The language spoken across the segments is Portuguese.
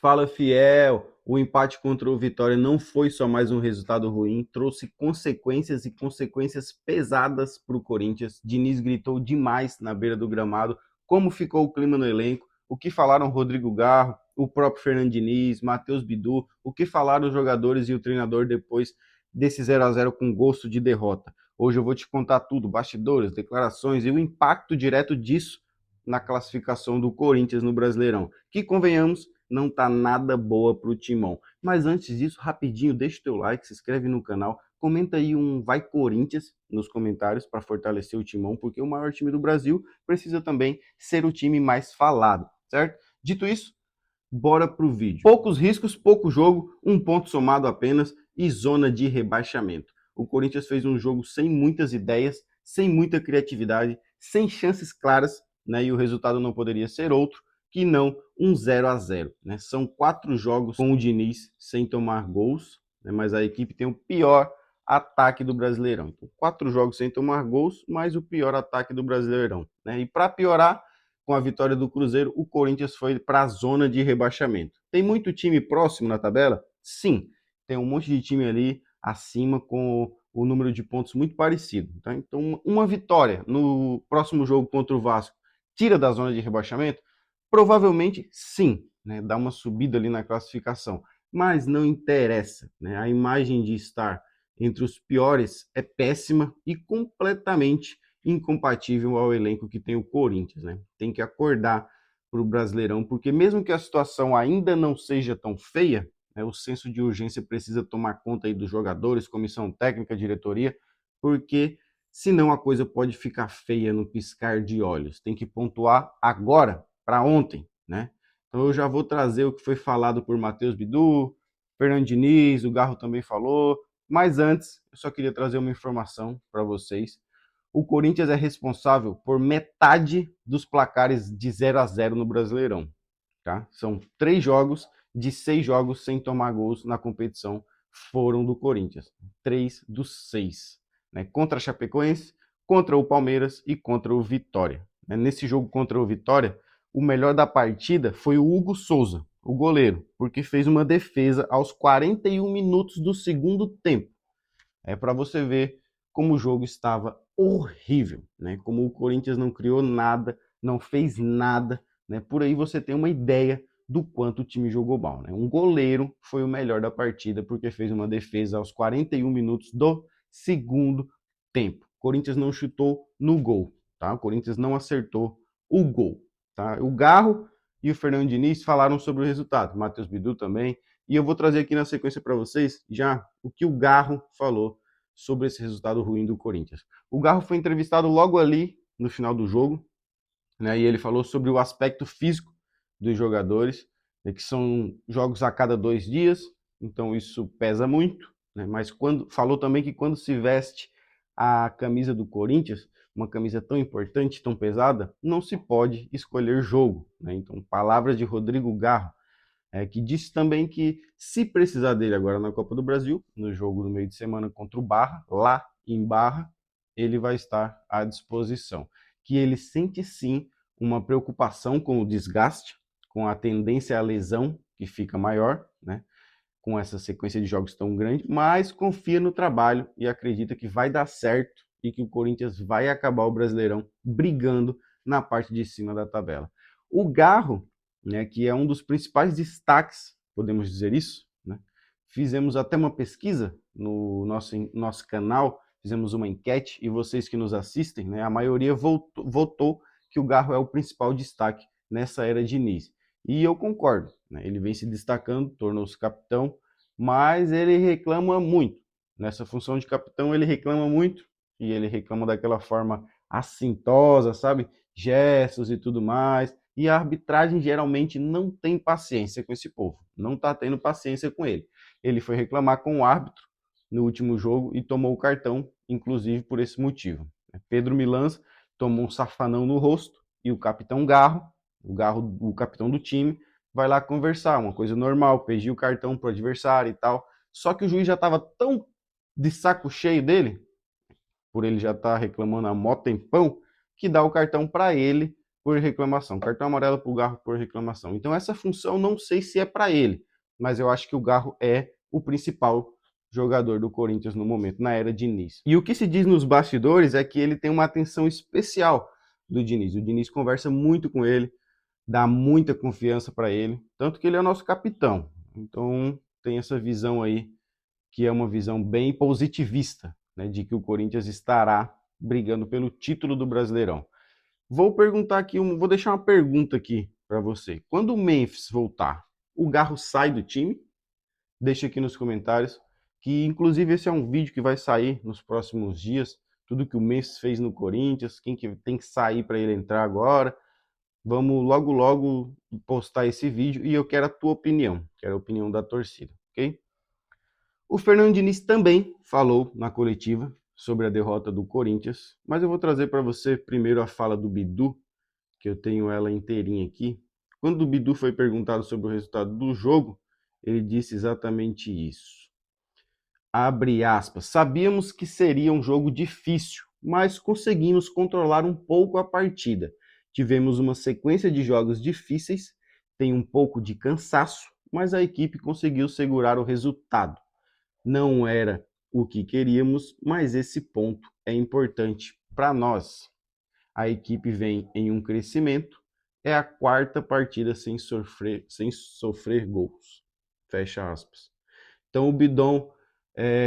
Fala, fiel! O empate contra o Vitória não foi só mais um resultado ruim, trouxe consequências e consequências pesadas para o Corinthians. Diniz gritou demais na beira do gramado. Como ficou o clima no elenco? O que falaram Rodrigo Garro, o próprio Fernando Diniz, Matheus Bidu? O que falaram os jogadores e o treinador depois desse 0-0 com gosto de derrota? Hoje eu vou te contar tudo, bastidores, declarações e o impacto direto disso na classificação do Corinthians no Brasileirão. Que convenhamos, não tá nada boa pro Timão. Mas antes disso, rapidinho, deixa o teu like, se inscreve no canal, comenta aí um Vai Corinthians nos comentários para fortalecer o Timão, porque o maior time do Brasil precisa também ser o time mais falado, certo? Dito isso, bora pro vídeo. Poucos riscos, pouco jogo, um ponto somado apenas e zona de rebaixamento. O Corinthians fez um jogo sem muitas ideias, sem muita criatividade, sem chances claras, né? E o resultado não poderia ser outro que não um 0-0, né? São 4 jogos com o Diniz sem tomar gols, né? Mas a equipe tem o pior ataque do Brasileirão. Então, 4 jogos sem tomar gols, mais o pior ataque do Brasileirão, né? E para piorar, com a vitória do Cruzeiro, o Corinthians foi para a zona de rebaixamento. Tem muito time próximo na tabela? Sim. Tem um monte de time ali acima com o número de pontos muito parecido. Tá? Então, uma vitória no próximo jogo contra o Vasco tira da zona de rebaixamento? Provavelmente sim, né? Dá uma subida ali na classificação. Mas não interessa. Né? A imagem de estar entre os piores é péssima e completamente incompatível ao elenco que tem o Corinthians, né? Tem que acordar para o Brasileirão, porque mesmo que a situação ainda não seja tão feia, né, o senso de urgência precisa tomar conta aí dos jogadores, comissão técnica, diretoria, porque senão a coisa pode ficar feia no piscar de olhos. Tem que pontuar agora, para ontem, né? Então eu já vou trazer o que foi falado por Matheus Bidu, Fernando Diniz, o Garro também falou, mas antes eu só queria trazer uma informação para vocês. O Corinthians é responsável por metade dos placares de 0-0 no Brasileirão. Tá? São 3 jogos de 6 jogos sem tomar gols na competição foram do Corinthians. 3 dos 6. Né? Contra a Chapecoense, contra o Palmeiras e contra o Vitória. Né? Nesse jogo contra o Vitória, o melhor da partida foi o Hugo Souza, o goleiro, porque fez uma defesa aos 41 minutos do segundo tempo. É para você ver como o jogo estava horrível, né? Como o Corinthians não criou nada, não fez nada, né? Por aí você tem uma ideia do quanto o time jogou mal, né? Um goleiro foi o melhor da partida porque fez uma defesa aos 41 minutos do segundo tempo. O Corinthians não chutou no gol, tá? O Corinthians não acertou o gol, tá? O Garro e o Fernando Diniz falaram sobre o resultado, o Matheus Bidu também, e eu vou trazer aqui na sequência para vocês já o que o Garro falou sobre esse resultado ruim do Corinthians. O Garro foi entrevistado logo ali no final do jogo, né, e ele falou sobre o aspecto físico dos jogadores, né, que são jogos a cada 2 dias, então isso pesa muito, né, mas falou também que quando se veste a camisa do Corinthians, uma camisa tão importante, tão pesada, não se pode escolher jogo. Né? Então, palavras de Rodrigo Garro, que disse também que se precisar dele agora na Copa do Brasil, no jogo do meio de semana contra o Barra, lá em Barra, ele vai estar à disposição. Que ele sente sim uma preocupação com o desgaste, com a tendência à lesão que fica maior, né? Com essa sequência de jogos tão grande, mas confia no trabalho e acredita que vai dar certo e que o Corinthians vai acabar o Brasileirão brigando na parte de cima da tabela. O Garro, né, que é um dos principais destaques, podemos dizer isso, né? Fizemos até uma pesquisa no nosso canal, fizemos uma enquete e vocês que nos assistem, né, a maioria votou que o Garro é o principal destaque nessa era de Diniz. E eu concordo, né? Ele vem se destacando, tornou-se capitão, mas ele reclama muito. Nessa função de capitão, ele reclama muito, e ele reclama daquela forma assintosa, sabe? Gestos e tudo mais. E a arbitragem geralmente não tem paciência com esse povo, não está tendo paciência com ele. Ele foi reclamar com o árbitro no último jogo e tomou o cartão, inclusive por esse motivo. Pedro Milans tomou um safanão no rosto e o capitão Garro, o capitão do time, vai lá conversar, uma coisa normal, pedir o cartão pro adversário e tal. Só que o juiz já estava tão de saco cheio dele, por ele já estar reclamando há mó tempão, que dá o cartão para ele por reclamação, cartão amarelo para o Garro por reclamação. Então essa função não sei se é para ele, mas eu acho que o Garro é o principal jogador do Corinthians no momento, na era Diniz. E o que se diz nos bastidores é que ele tem uma atenção especial do Diniz. O Diniz conversa muito com ele, dá muita confiança para ele, tanto que ele é o nosso capitão. Então tem essa visão aí, que é uma visão bem positivista, né, de que o Corinthians estará brigando pelo título do Brasileirão. Vou perguntar aqui, vou deixar uma pergunta aqui para você. Quando o Memphis voltar, o Garro sai do time? Deixa aqui nos comentários, que inclusive esse é um vídeo que vai sair nos próximos dias, tudo que o Memphis fez no Corinthians, quem que tem que sair para ele entrar agora. Vamos logo logo postar esse vídeo e eu quero a tua opinião, quero a opinião da torcida, ok? O Fernando Diniz também falou na coletiva sobre a derrota do Corinthians, mas eu vou trazer para você primeiro a fala do Bidu, que eu tenho ela inteirinha aqui. Quando o Bidu foi perguntado sobre o resultado do jogo, ele disse exatamente isso. Abre aspas. Sabíamos que seria um jogo difícil, mas conseguimos controlar um pouco a partida. Tivemos uma sequência de jogos difíceis, tem um pouco de cansaço, mas a equipe conseguiu segurar o resultado. Não era o que queríamos, mas esse ponto é importante para nós. A equipe vem em um crescimento, é a quarta partida sem sofrer gols. Fecha aspas. Então o Bidon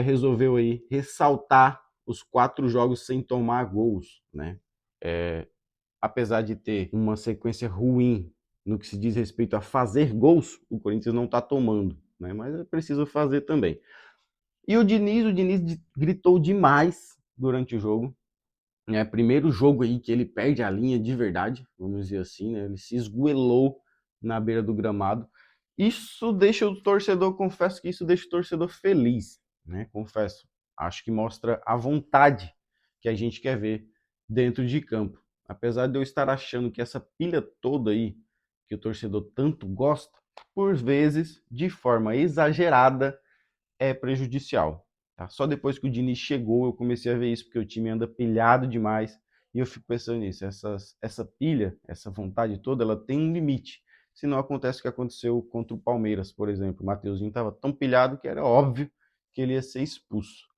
resolveu aí ressaltar os 4 jogos sem tomar gols, né? Apesar de ter uma sequência ruim no que se diz respeito a fazer gols, o Corinthians não está tomando, né? Mas é preciso fazer também. E o Diniz gritou demais durante o jogo. Primeiro jogo aí que ele perde a linha de verdade, vamos dizer assim, né? Ele se esgoelou na beira do gramado. Isso deixa o torcedor, confesso que isso deixa o torcedor feliz, né? Confesso. Acho que mostra a vontade que a gente quer ver dentro de campo. Apesar de eu estar achando que essa pilha toda aí, que o torcedor tanto gosta, por vezes, de forma exagerada, é prejudicial. Tá? Só depois que o Diniz chegou, eu comecei a ver isso, porque o time anda pilhado demais, e eu fico pensando nisso. Essa pilha, essa vontade toda, ela tem um limite. Se não acontece o que aconteceu contra o Palmeiras, por exemplo. O Mateuzinho estava tão pilhado que era óbvio que ele ia ser expulso.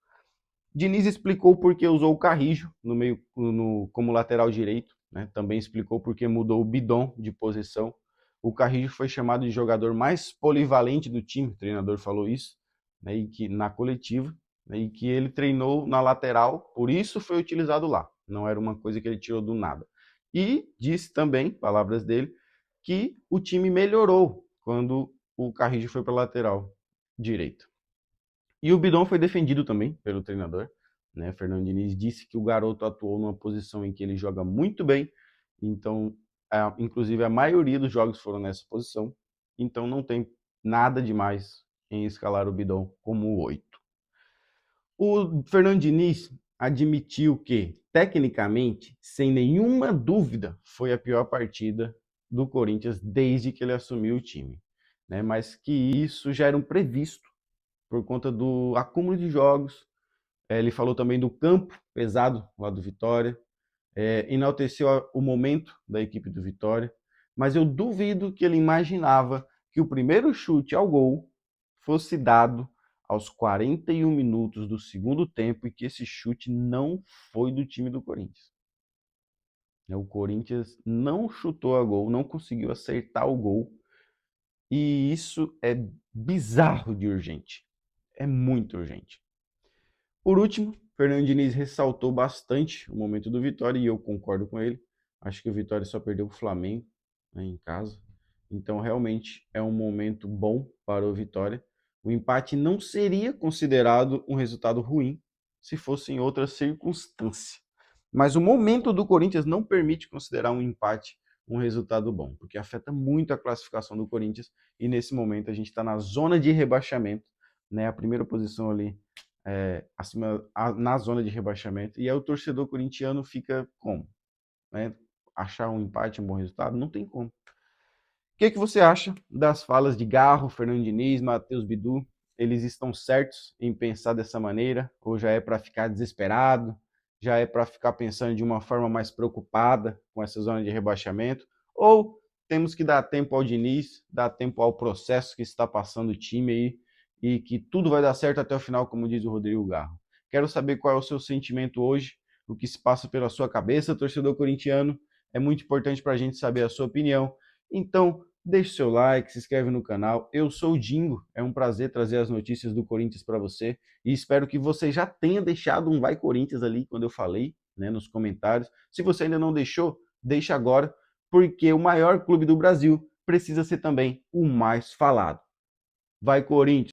Diniz explicou por que usou o Carrijo como lateral direito, né? Também explicou por que mudou o Bidon de posição. O Carrijo foi chamado de jogador mais polivalente do time, o treinador falou isso, né? E que na coletiva, né? E que ele treinou na lateral, por isso foi utilizado lá. Não era uma coisa que ele tirou do nada. E disse também, palavras dele, que o time melhorou quando o Carrijo foi para a lateral direito. E o Bidon foi defendido também pelo treinador, né? Fernando Diniz disse que o garoto atuou numa posição em que ele joga muito bem, então, inclusive a maioria dos jogos foram nessa posição, então não tem nada demais em escalar o Bidon como 8. O Fernando Diniz admitiu que, tecnicamente, sem nenhuma dúvida, foi a pior partida do Corinthians desde que ele assumiu o time, né? Mas que isso já era um previsto por conta do acúmulo de jogos. Ele falou também do campo pesado lá do Vitória, enalteceu o momento da equipe do Vitória, mas eu duvido que ele imaginava que o primeiro chute ao gol fosse dado aos 41 minutos do segundo tempo e que esse chute não foi do time do Corinthians. O Corinthians não chutou a gol, não conseguiu acertar o gol, e isso é bizarro de urgente. É muito urgente. Por último, Fernando Diniz ressaltou bastante o momento do Vitória e eu concordo com ele. Acho que o Vitória só perdeu o Flamengo, né, em casa. Então, realmente é um momento bom para o Vitória. O empate não seria considerado um resultado ruim se fosse em outra circunstância. Mas o momento do Corinthians não permite considerar um empate um resultado bom, porque afeta muito a classificação do Corinthians e nesse momento a gente está na zona de rebaixamento, né? A primeira posição ali na zona de rebaixamento, e aí o torcedor corintiano fica como? Né? Achar um empate um bom resultado? Não tem como. O que você acha das falas de Garro, Fernando Diniz, Matheus Bidu? Eles estão certos em pensar dessa maneira? Ou já é para ficar desesperado? já é para ficar pensando de uma forma mais preocupada com essa zona de rebaixamento, ou temos que dar tempo ao Diniz, dar tempo ao processo que está passando o time aí, e que tudo vai dar certo até o final, como diz o Rodrigo Garro. Quero saber qual é o seu sentimento hoje, o que se passa pela sua cabeça, torcedor corintiano. É muito importante para a gente saber a sua opinião. Então, deixe seu like, se inscreve no canal. Eu sou o Dingo, é um prazer trazer as notícias do Corinthians para você e espero que você já tenha deixado um Vai Corinthians ali quando eu falei, né, nos comentários. Se você ainda não deixou, deixa agora, porque o maior clube do Brasil precisa ser também o mais falado. Vai Corinthians!